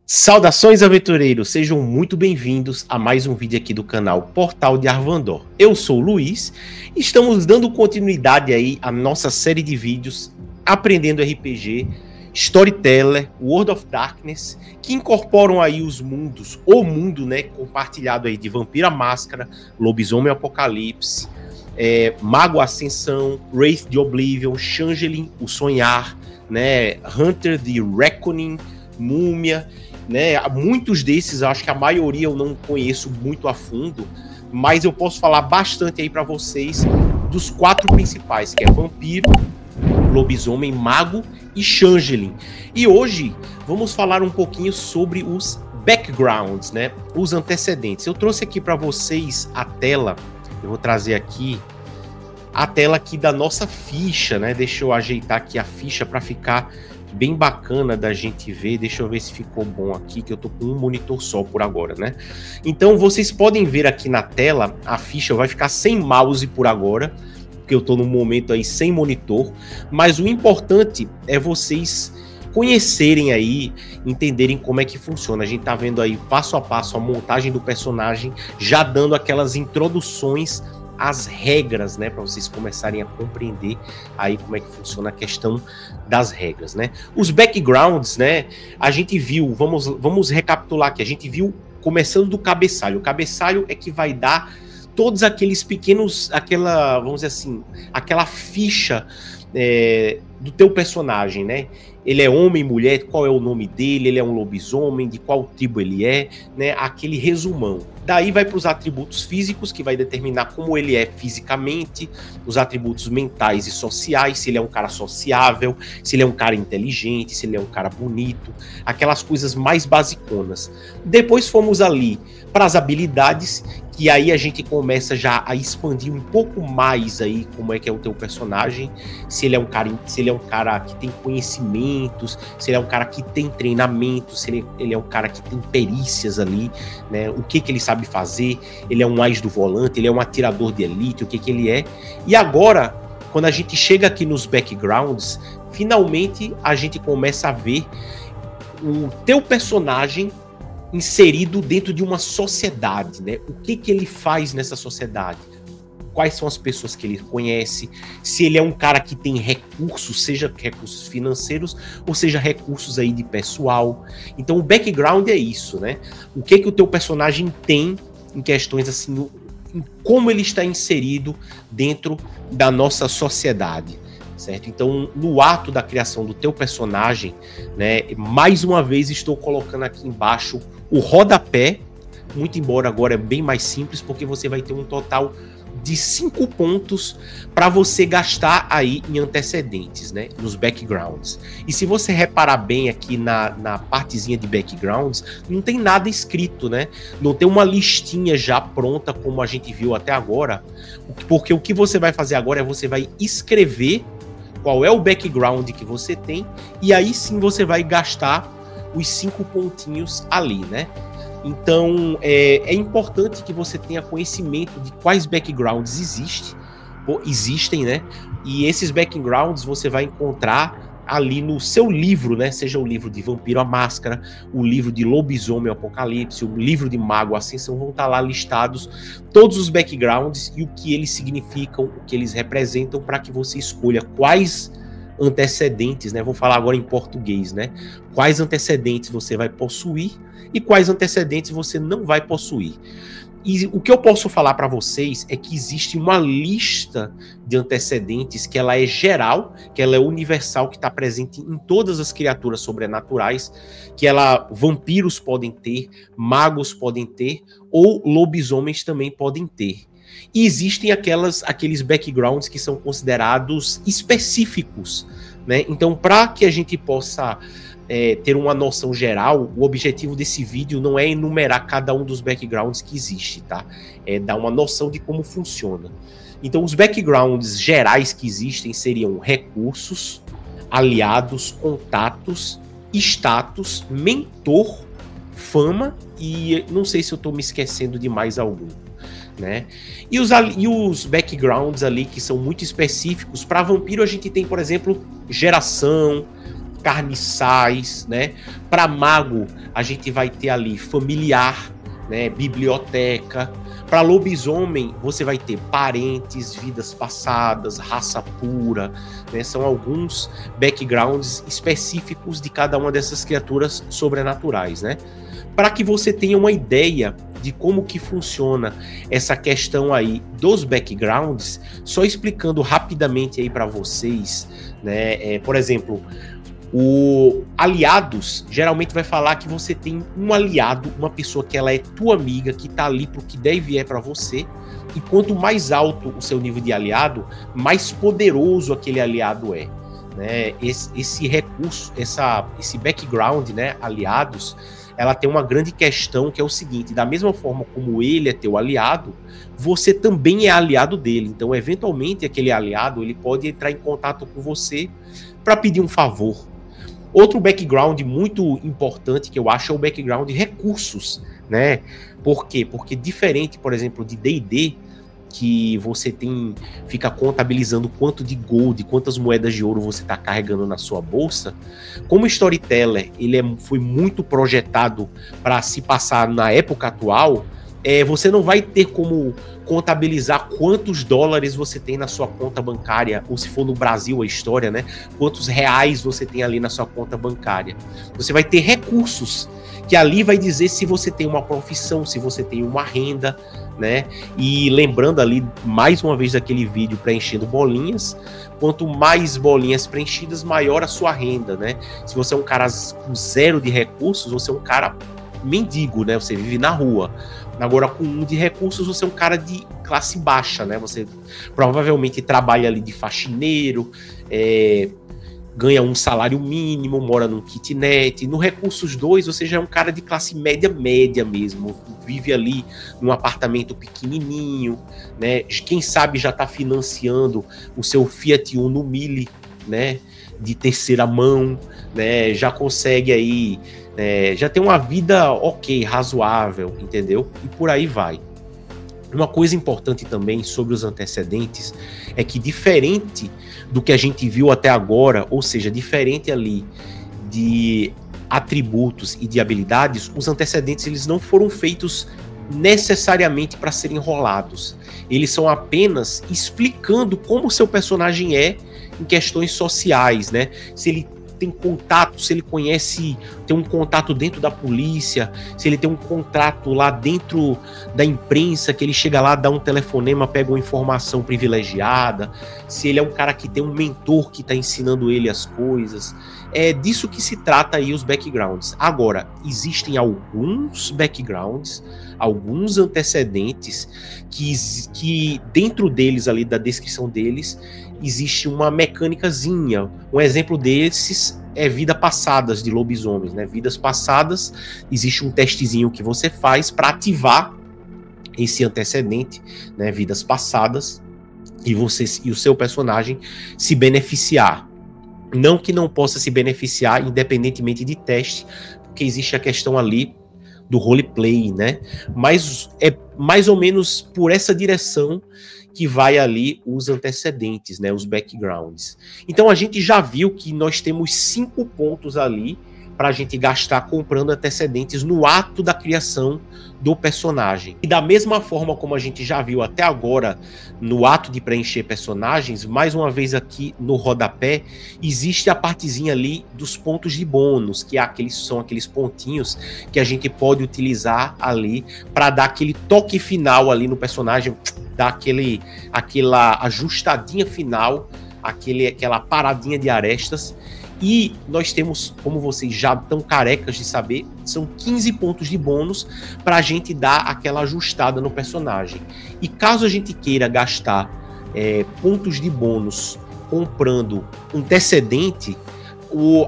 Saudações, aventureiros! Sejam muito bem-vindos a mais um vídeo aqui do canal Portal de Arvandor. Eu sou o Luiz e estamos dando continuidade aí à nossa série de vídeos Aprendendo RPG, Storyteller, World of Darkness, que incorporam aí os mundos, o mundo, né, compartilhado aí de Vampira Máscara, Lobisomem Apocalipse, Mago Ascensão, Wraith de Oblivion, Changeling, o Sonhar, né, Hunter de Reckoning, Múmia, né? Muitos desses, acho que a maioria eu não conheço muito a fundo, mas eu posso falar bastante aí para vocês dos quatro principais, que é Vampiro, Lobisomem, Mago e Changeling. E hoje vamos falar um pouquinho sobre os backgrounds, né? Os antecedentes. Eu trouxe aqui para vocês a tela, eu vou trazer aqui a tela aqui da nossa ficha, né? Deixa eu ajeitar aqui a ficha para ficar bem bacana da gente ver. Deixa eu ver se ficou bom aqui, que eu tô com um monitor só por agora, né? Então vocês podem ver aqui na tela, a ficha vai ficar sem mouse por agora, porque eu tô num momento aí sem monitor, mas o importante é vocês conhecerem aí, entenderem como é que funciona. A gente tá vendo aí passo a passo a montagem do personagem, já dando aquelas introduções as regras, né, para vocês começarem a compreender aí como é que funciona a questão das regras, né? Os backgrounds, né, a gente viu, vamos recapitular aqui, a gente viu começando do cabeçalho. O cabeçalho é que vai dar todos aqueles pequenos, vamos dizer assim, aquela ficha do teu personagem, né? Ele é homem, mulher, qual é o nome dele, ele é um lobisomem, de qual tribo ele é, né? Aquele resumão. Daí vai para os atributos físicos, que vai determinar como ele é fisicamente, os atributos mentais e sociais, se ele é um cara sociável, se ele é um cara inteligente, se ele é um cara bonito, aquelas coisas mais basiconas. Depois fomos ali para as habilidades, que aí a gente começa já a expandir um pouco mais aí como é que é o teu personagem, se ele é um cara que tem conhecimentos, se ele é um cara que tem treinamento, se ele é um cara que tem perícias ali, né? O que ele sabe fazer, ele é um as do volante, ele é um atirador de elite, o que ele é. E agora, quando a gente chega aqui nos backgrounds, finalmente a gente começa a ver o teu personagem inserido dentro de uma sociedade, né? O que ele faz nessa sociedade? Quais são as pessoas que ele conhece? Se ele é um cara que tem recursos, seja recursos financeiros ou seja recursos aí de pessoal. Então o background é isso, né? O que o teu personagem tem em questões assim, em como ele está inserido dentro da nossa sociedade, certo? Então, no ato da criação do teu personagem, né, mais uma vez estou colocando aqui embaixo o rodapé, muito embora agora é bem mais simples, porque você vai ter um total de 5 pontos para você gastar aí em antecedentes, né, nos backgrounds. E se você reparar bem aqui na partezinha de backgrounds, não tem nada escrito, né? Não tem uma listinha já pronta como a gente viu até agora, porque o que você vai fazer agora é você vai escrever qual é o background que você tem, e aí sim você vai gastar os 5 pontinhos ali, né? Então, é importante que você tenha conhecimento de quais backgrounds existem, né? E esses backgrounds você vai encontrar ali no seu livro, né? Seja o livro de Vampiro à Máscara, o livro de Lobisomem Apocalipse, o livro de Mago Ascensão, vão estar lá listados todos os backgrounds e o que eles significam, o que eles representam, para que você escolha quais antecedentes, né? Vou falar agora em português, né? Quais antecedentes você vai possuir e quais antecedentes você não vai possuir. E o que eu posso falar para vocês é que existe uma lista de antecedentes que ela é geral, que ela é universal, que está presente em todas as criaturas sobrenaturais, que vampiros podem ter, magos podem ter, ou lobisomens também podem ter. E existem aqueles backgrounds que são considerados específicos, né? Então, para que a gente possa ter uma noção geral, o objetivo desse vídeo não é enumerar cada um dos backgrounds que existe, tá? É dar uma noção de como funciona. Então, os backgrounds gerais que existem seriam recursos, aliados, contatos, status, mentor, fama e não sei se eu estou me esquecendo de mais algum, né? E os backgrounds ali que são muito específicos. Para vampiro a gente tem, por exemplo, geração, carniçais, né? Para mago a gente vai ter ali familiar, né, biblioteca. Para lobisomem, você vai ter parentes, vidas passadas, raça pura, né? São alguns backgrounds específicos de cada uma dessas criaturas sobrenaturais, né? Para que você tenha uma ideia de como que funciona essa questão aí dos backgrounds, só explicando rapidamente aí para vocês, né? Por exemplo, o aliados geralmente vai falar que você tem um aliado, uma pessoa que ela é tua amiga, que tá ali pro que der e vier para você. E quanto mais alto o seu nível de aliado, mais poderoso aquele aliado é, né? Esse recurso, esse background, né, aliados, ela tem uma grande questão que é o seguinte: da mesma forma como ele é teu aliado, você também é aliado dele. Então, eventualmente, aquele aliado ele pode entrar em contato com você para pedir um favor. Outro background muito importante que eu acho é o background de recursos, né? Por quê? Porque diferente, por exemplo, de D&D, que você fica contabilizando quanto de gold, quantas moedas de ouro você está carregando na sua bolsa, como storyteller, foi muito projetado para se passar na época atual, você não vai ter como contabilizar quantos dólares você tem na sua conta bancária, ou se for no Brasil a história, né? Quantos reais você tem ali na sua conta bancária. Você vai ter recursos, que ali vai dizer se você tem uma profissão, se você tem uma renda, né? E lembrando ali, mais uma vez, daquele vídeo preenchendo bolinhas, quanto mais bolinhas preenchidas, maior a sua renda, né? Se você é um cara com zero de recursos, você é um cara mendigo, né? Você vive na rua. Agora, com um de recursos, você é um cara de classe baixa, né? Você provavelmente trabalha ali de faxineiro, ganha um salário mínimo, mora num kitnet. No Recursos 2, você já é um cara de classe média mesmo. Vive ali num apartamento pequenininho, né? Quem sabe já está financiando o seu Fiat Uno Mille, né? De terceira mão, né? Já consegue aí... já tem uma vida ok, razoável, entendeu? E por aí vai. Uma coisa importante também sobre os antecedentes é que, diferente do que a gente viu até agora, ou seja, diferente ali de atributos e de habilidades, os antecedentes eles não foram feitos necessariamente para serem rolados. Eles são apenas explicando como o seu personagem é em questões sociais, né? Se ele tem contato, se ele conhece, tem um contato dentro da polícia, se ele tem um contrato lá dentro da imprensa, que ele chega lá, dá um telefonema, pega uma informação privilegiada, se ele é um cara que tem um mentor que está ensinando ele as coisas. É disso que se trata aí os backgrounds. Agora, existem alguns backgrounds, alguns antecedentes que dentro deles ali, da descrição deles, existe uma mecânicazinha. Um exemplo desses é Vidas Passadas de lobisomens, né? Vidas passadas, existe um testezinho que você faz para ativar esse antecedente, né? Vidas passadas, e você e o seu personagem se beneficiar. Não que não possa se beneficiar independentemente de teste, porque existe a questão ali do roleplay, né? Mas é mais ou menos por essa direção que vai ali os antecedentes, né, os backgrounds. Então a gente já viu que nós temos 5 pontos ali para a gente gastar comprando antecedentes no ato da criação do personagem. E da mesma forma como a gente já viu até agora no ato de preencher personagens, mais uma vez aqui no rodapé, existe a partezinha ali dos pontos de bônus, que são aqueles pontinhos que a gente pode utilizar ali para dar aquele toque final ali no personagem, dar aquela ajustadinha final, aquela paradinha de arestas. E nós temos, como vocês já estão carecas de saber, são 15 pontos de bônus para a gente dar aquela ajustada no personagem. E caso a gente queira gastar pontos de bônus comprando antecedente,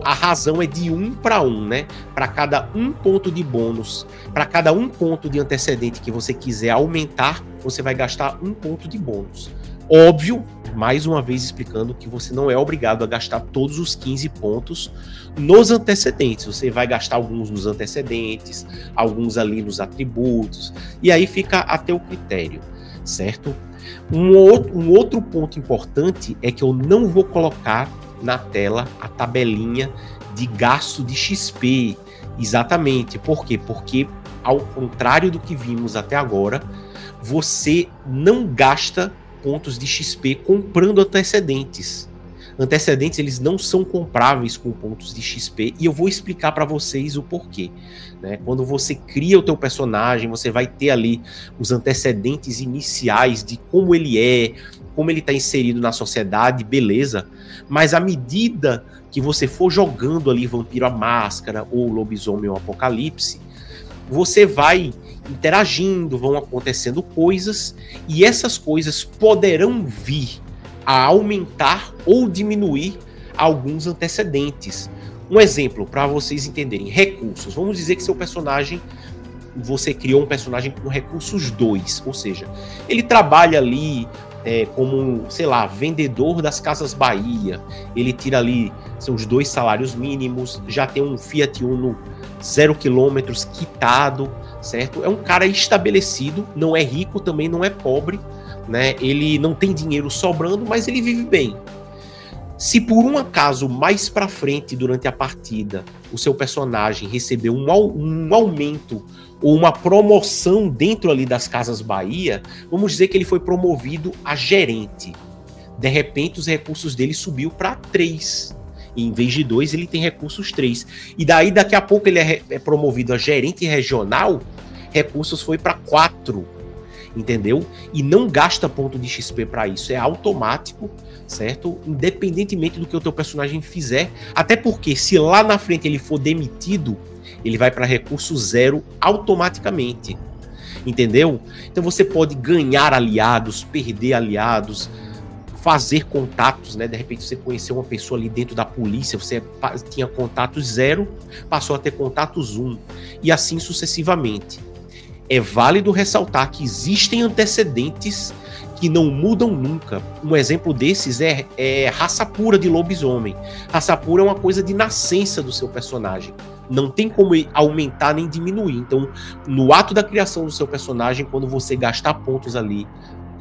a razão é de 1 para 1, né? Para cada 1 ponto de bônus, para cada 1 ponto de antecedente que você quiser aumentar, você vai gastar 1 ponto de bônus. Óbvio, mais uma vez explicando que você não é obrigado a gastar todos os 15 pontos nos antecedentes. Você vai gastar alguns nos antecedentes, alguns ali nos atributos, e aí fica a teu critério, certo? Um outro ponto importante é que eu não vou colocar na tela a tabelinha de gasto de XP, Exatamente. Por quê? Porque, ao contrário do que vimos até agora, você não gasta pontos de XP comprando antecedentes. Antecedentes, eles não são compráveis com pontos de XP, e eu vou explicar para vocês o porquê, né? Quando você cria o teu personagem, você vai ter ali os antecedentes iniciais de como ele está inserido na sociedade, beleza, mas à medida que você for jogando ali Vampiro à Máscara, ou Lobisomem ou Apocalipse, você vai interagindo, vão acontecendo coisas, e essas coisas poderão vir a aumentar ou diminuir alguns antecedentes. Um exemplo, para vocês entenderem, recursos. Vamos dizer que seu personagem, você criou um personagem com recursos 2, ou seja, ele trabalha ali como, sei lá, vendedor das Casas Bahia, ele tira ali seus 2 salários mínimos, já tem um Fiat Uno 0 km quitado, certo? É um cara estabelecido, não é rico, também não é pobre, né? Ele não tem dinheiro sobrando, mas ele vive bem. Se por um acaso mais para frente durante a partida o seu personagem recebeu um aumento ou uma promoção dentro ali das Casas Bahia, vamos dizer que ele foi promovido a gerente. De repente os recursos dele subiu para 3. E em vez de 2 ele tem recursos 3. E daí daqui a pouco ele é promovido a gerente regional, recursos foi para 4. Entendeu? E não gasta ponto de XP para isso, é automático, certo? Independentemente do que o teu personagem fizer, até porque se lá na frente ele for demitido, ele vai para recurso 0 automaticamente, entendeu? Então você pode ganhar aliados, perder aliados, fazer contatos, né? De repente você conheceu uma pessoa ali dentro da polícia, você tinha contatos 0, passou a ter contatos 1, e assim sucessivamente. É válido ressaltar que existem antecedentes que não mudam nunca. Um exemplo desses é raça pura de lobisomem. Raça pura é uma coisa de nascença do seu personagem. Não tem como aumentar nem diminuir. Então, no ato da criação do seu personagem, quando você gastar pontos ali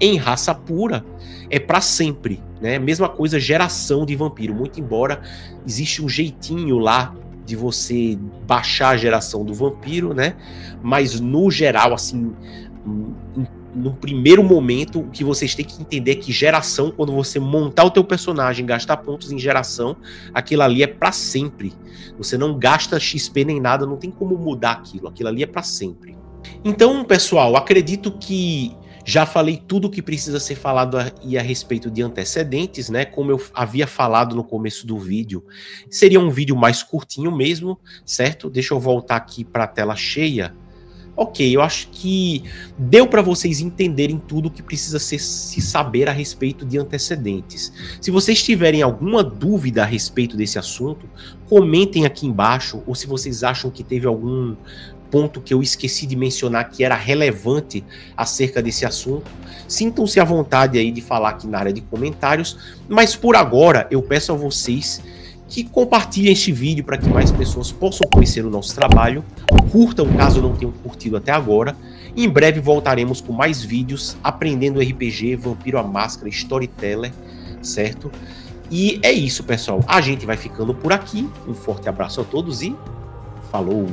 em raça pura, é para sempre, né? Mesma coisa, geração de vampiro. Muito embora existe um jeitinho lá de você baixar a geração do vampiro, né? Mas no geral, assim, no primeiro momento, o que vocês têm que entender é que geração, quando você montar o teu personagem, gastar pontos em geração, aquilo ali é para sempre. Você não gasta XP nem nada, não tem como mudar aquilo ali é para sempre. Então, pessoal, acredito que já falei tudo o que precisa ser falado a respeito de antecedentes, né? Como eu havia falado no começo do vídeo, seria um vídeo mais curtinho mesmo, certo? Deixa eu voltar aqui para a tela cheia. Ok, eu acho que deu para vocês entenderem tudo o que precisa se saber a respeito de antecedentes. Se vocês tiverem alguma dúvida a respeito desse assunto, comentem aqui embaixo, ou se vocês acham que teve algum ponto que eu esqueci de mencionar que era relevante acerca desse assunto, sintam-se à vontade aí de falar aqui na área de comentários, mas por agora eu peço a vocês que compartilhem este vídeo para que mais pessoas possam conhecer o nosso trabalho, curtam caso não tenham curtido até agora, e em breve voltaremos com mais vídeos aprendendo RPG, Vampiro à Máscara, Storyteller, certo? E é isso, pessoal, a gente vai ficando por aqui, um forte abraço a todos e falou!